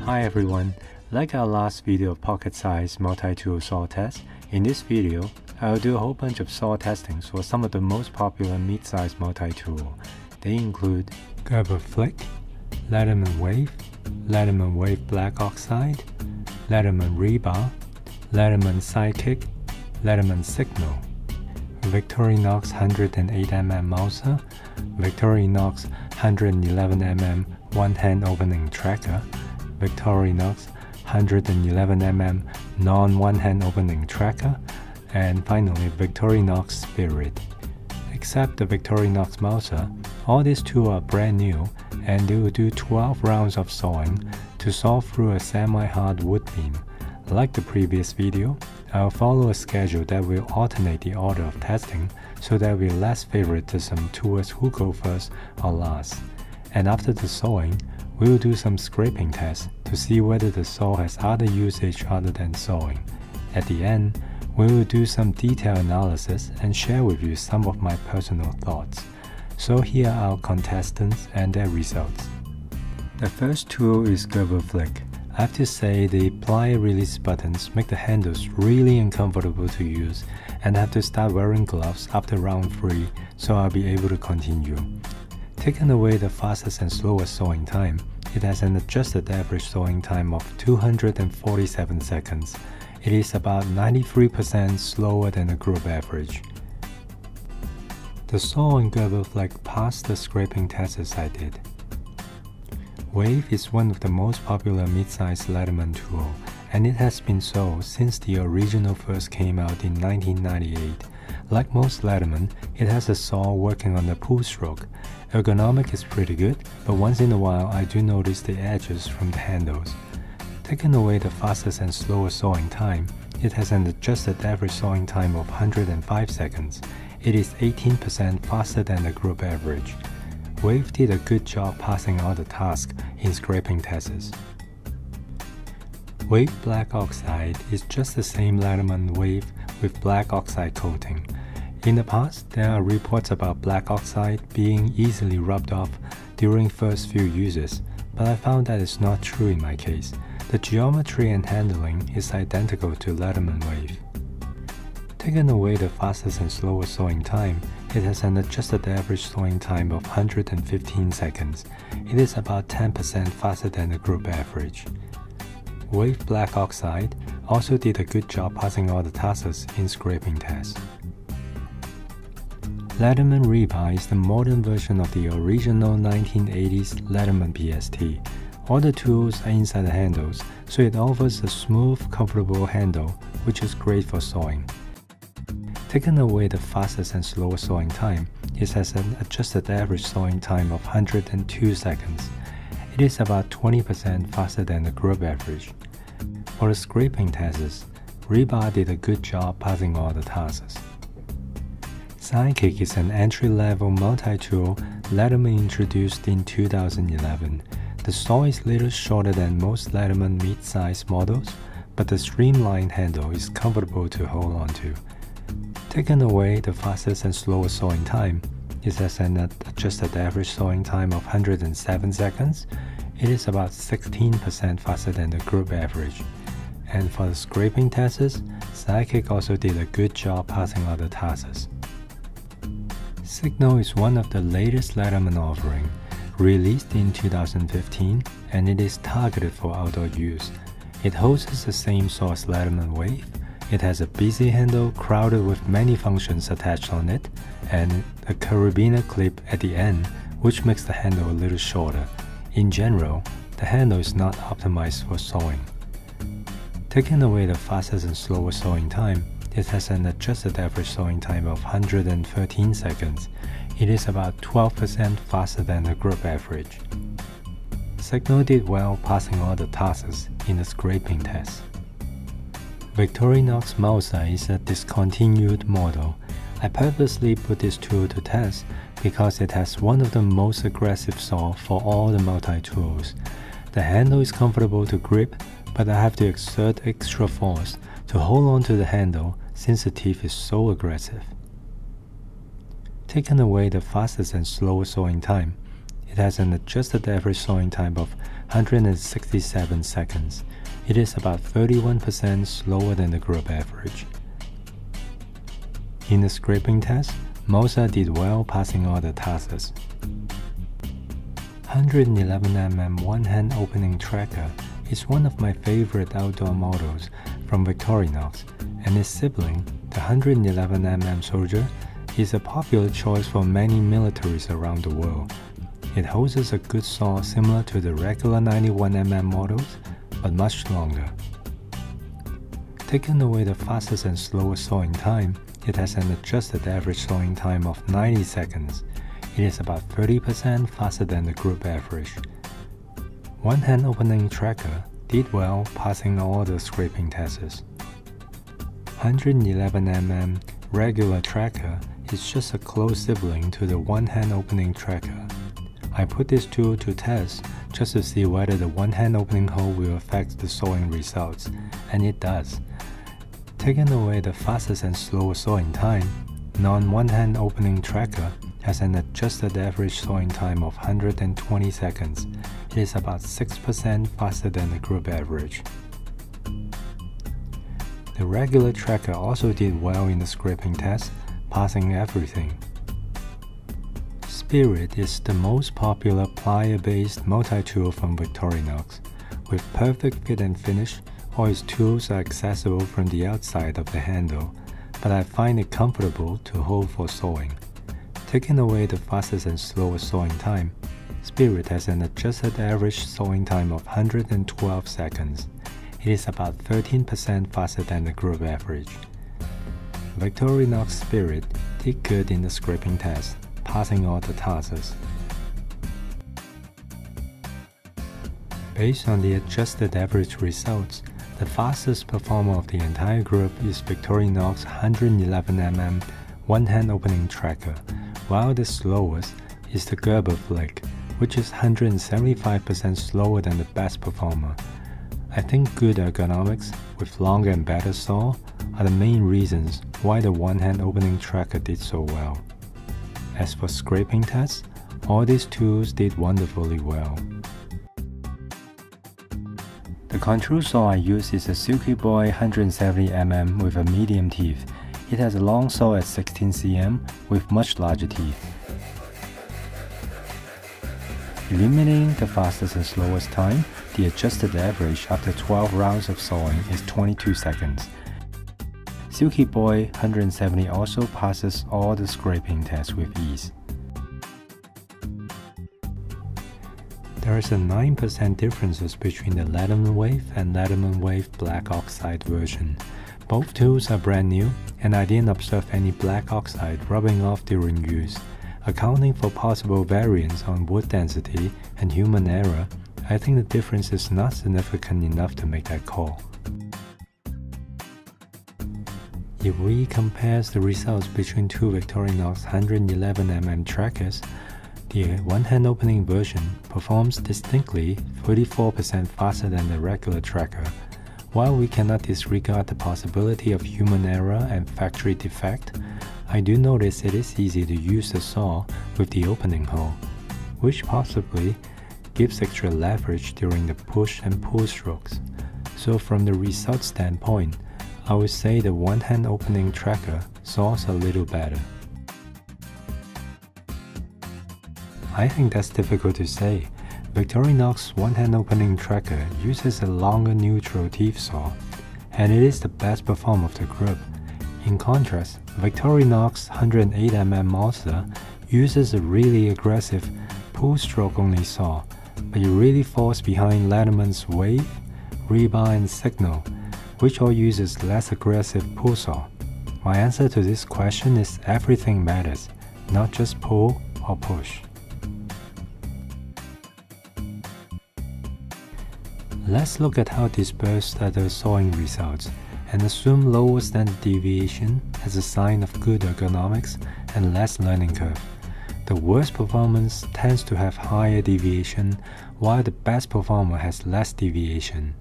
Hi everyone, like our last video of pocket-sized multi-tool saw test, in this video I will do a whole bunch of saw testings for some of the most popular mid-sized multi-tool. They include Gerber Flik, Leatherman Wave, Leatherman Wave Black Oxide, Leatherman Rebar, Leatherman Sidekick, Leatherman Signal, Victorinox 108mm Mauser, Victorinox 111mm one-hand opening trekker, Victorinox 111mm non-one-hand opening trekker, and finally Victorinox Spirit. Except the Victorinox Mauser, all these two are brand new and they will do 12 rounds of sawing to saw through a semi-hard wood beam. Like the previous video, I will follow a schedule that will alternate the order of testing so there will be less favoritism towards who go first or last. And after the sawing, we will do some scraping tests to see whether the saw has other usage other than sawing. At the end, we will do some detailed analysis and share with you some of my personal thoughts. So here are our contestants and their results. The first tool is Gerber Flik. I have to say the plier release buttons make the handles really uncomfortable to use, and I have to start wearing gloves after round 3 so I'll be able to continue. Taking away the fastest and slowest sawing time, it has an adjusted average sawing time of 247 seconds. It is about 93% slower than the group average. The saw on Gerber Flik passed the scraping tests I did. Wave is one of the most popular mid-sized Leatherman tool, and it has been so since the original first came out in 1998. Like most Leatherman, it has a saw working on the pull stroke. Ergonomic is pretty good, but once in a while I do notice the edges from the handles. Taking away the fastest and slowest sawing time, it has an adjusted average sawing time of 105 seconds. It is 18% faster than the group average. Wave did a good job passing all the tasks in scraping tests. Wave Black Oxide is just the same Leatherman Wave with black oxide coating. In the past, there are reports about black oxide being easily rubbed off during first few uses, but I found that it's not true in my case. The geometry and handling is identical to Leatherman Wave. Taking away the fastest and slowest sawing time, it has an adjusted average sawing time of 115 seconds. It is about 10% faster than the group average. Wave Black Oxide also did a good job passing all the tasks in scraping tests. Leatherman Rebar is the modern version of the original 1980s Leatherman BST. All the tools are inside the handles, so it offers a smooth, comfortable handle, which is great for sawing. Taking away the fastest and slowest sawing time, it has an adjusted average sawing time of 102 seconds. It is about 20% faster than the group average. For the scraping tests, Rebar did a good job passing all the tasks. Sidekick is an entry-level multi-tool Leatherman introduced in 2011. The saw is a little shorter than most Leatherman mid-size models, but the streamlined handle is comfortable to hold on to. Taking away the fastest and slowest sawing time, it has an adjusted average sawing time of 107 seconds. It is about 16% faster than the group average. And for the scraping tests, Sidekick also did a good job passing all the tasks. Signal is one of the latest Leatherman offering, released in 2015, and it is targeted for outdoor use. It hosts the same saw as Leatherman Wave. It has a busy handle crowded with many functions attached on it, and a carabiner clip at the end, which makes the handle a little shorter. In general, the handle is not optimized for sawing. Taking away the fastest and slowest sawing time, it has an adjusted average sawing time of 113 seconds. It is about 12% faster than the group average. Signal did well passing all the tasks in the scraping test. Victorinox Mauser is a discontinued model. I purposely put this tool to test because it has one of the most aggressive saw for all the multi-tools. The handle is comfortable to grip, but I have to exert extra force to hold on to the handle since the teeth is so aggressive. Taking away the fastest and slowest sawing time, it has an adjusted average sewing time of 167 seconds. It is about 31% slower than the group average. In the scraping test, Mauser did well, passing all the tasks. 111mm one-hand opening trekker is one of my favorite outdoor models from Victorinox, and its sibling, the 111mm Soldier, is a popular choice for many militaries around the world. It hoses a good saw similar to the regular 91mm models, but much longer. Taking away the fastest and slowest sewing time, it has an adjusted average sewing time of 90 seconds. It is about 30% faster than the group average. One-hand opening trekker did well, passing all the scraping tests. 111mm regular trekker is just a close sibling to the one-hand opening trekker. I put this tool to test just to see whether the one-hand opening hole will affect the sewing results, and it does. Taking away the fastest and slowest sewing time, non-one-hand opening trekker has an adjusted average sewing time of 120 seconds. It is about 6% faster than the group average. The regular trekker also did well in the scraping test, passing everything. Spirit is the most popular plier-based multi-tool from Victorinox. With perfect fit and finish, all its tools are accessible from the outside of the handle, but I find it comfortable to hold for sewing. Taking away the fastest and slowest sewing time, Spirit has an adjusted average sewing time of 112 seconds. It is about 13% faster than the group average. Victorinox Spirit did good in the scraping test, passing all the tasks. Based on the adjusted average results, the fastest performer of the entire group is Victorinox 111mm one-hand opening trekker, while the slowest is the Gerber Flik, which is 175% slower than the best performer. I think good ergonomics with longer and better saw are the main reasons why the one-hand opening trekker did so well. As for scraping tests, all these tools did wonderfully well. The control saw I use is a Silky Boy 170mm with a medium teeth. It has a long saw at 16 cm with much larger teeth. Eliminating the fastest and slowest time, the adjusted average after 12 rounds of sewing is 22 seconds. Silky Boy 170 also passes all the scraping tests with ease. There is a 9% differences between the Leatherman Wave and Leatherman Wave Black oxide version. Both tools are brand new, and I didn't observe any black oxide rubbing off during use. Accounting for possible variance on wood density and human error, I think the difference is not significant enough to make that call. If we compare the results between two Victorinox 111mm trekkers, the one-hand opening version performs distinctly 34% faster than the regular trekker. While we cannot disregard the possibility of human error and factory defect, I do notice it is easy to use the saw with the opening hole, which possibly gives extra leverage during the push and pull strokes. So from the result standpoint, I would say the one-hand opening trekker saws a little better. I think that's difficult to say. Victorinox one-hand opening trekker uses a longer neutral teeth saw, and it is the best performer of the group. In contrast, Victorinox 108mm Mauser uses a really aggressive pull-stroke only saw, but it really falls behind Leatherman's Wave, Rebar and Signal, which all uses less aggressive pull saw. My answer to this question is everything matters, not just pull or push. Let's look at how dispersed are the sewing results, and assume lower standard deviation as a sign of good ergonomics and less learning curve. The worst performance tends to have higher deviation, while the best performer has less deviation.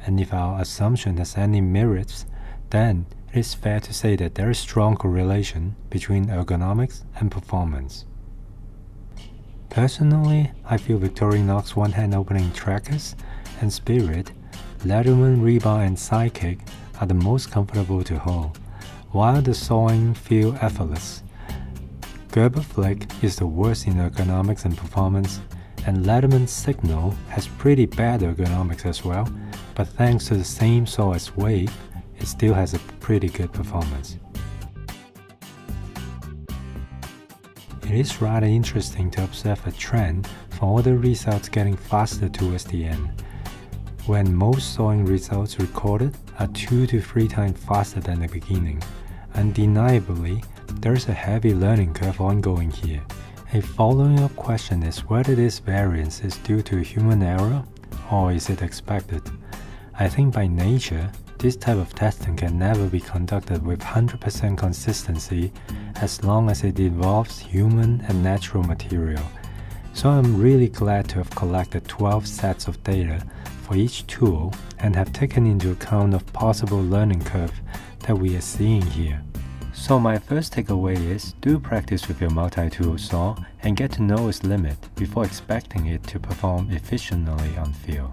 And if our assumption has any merits, then it is fair to say that there is strong correlation between ergonomics and performance. Personally, I feel Victorinox one-hand opening Trekkers and Spirit, Leatherman Rebar and Sidekick are the most comfortable to hold, while the sawing feels effortless. Gerber Flik is the worst in ergonomics and performance, and Leatherman Signal has pretty bad ergonomics as well, but thanks to the same saw as Wave, it still has a pretty good performance. It is rather interesting to observe a trend for all the results getting faster towards the end, when most sawing results recorded are 2 to 3 times faster than the beginning. Undeniably, there is a heavy learning curve ongoing here. A following-up question is whether this variance is due to human error or is it expected. I think by nature, this type of testing can never be conducted with 100% consistency as long as it involves human and natural material. So I'm really glad to have collected 12 sets of data for each tool and have taken into account of possible learning curve that we are seeing here. So my first takeaway is do practice with your multi-tool saw and get to know its limit before expecting it to perform efficiently on field.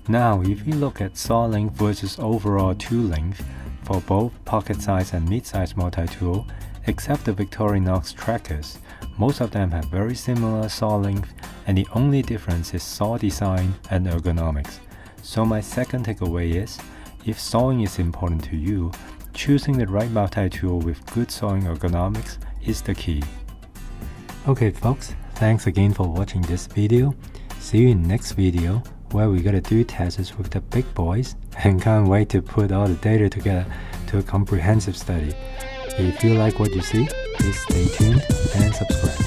Now, if you look at saw length versus overall tool length for both pocket size and mid-size multi-tool, except the Victorinox Trekkers, most of them have very similar saw length, and the only difference is saw design and ergonomics. So my second takeaway is, if sawing is important to you, choosing the right multi-tool with good sawing ergonomics is the key. Okay folks, thanks again for watching this video. See you in next video, where we're gonna do tests with the big boys, and can't wait to put all the data together to a comprehensive study. If you like what you see, please stay tuned and subscribe.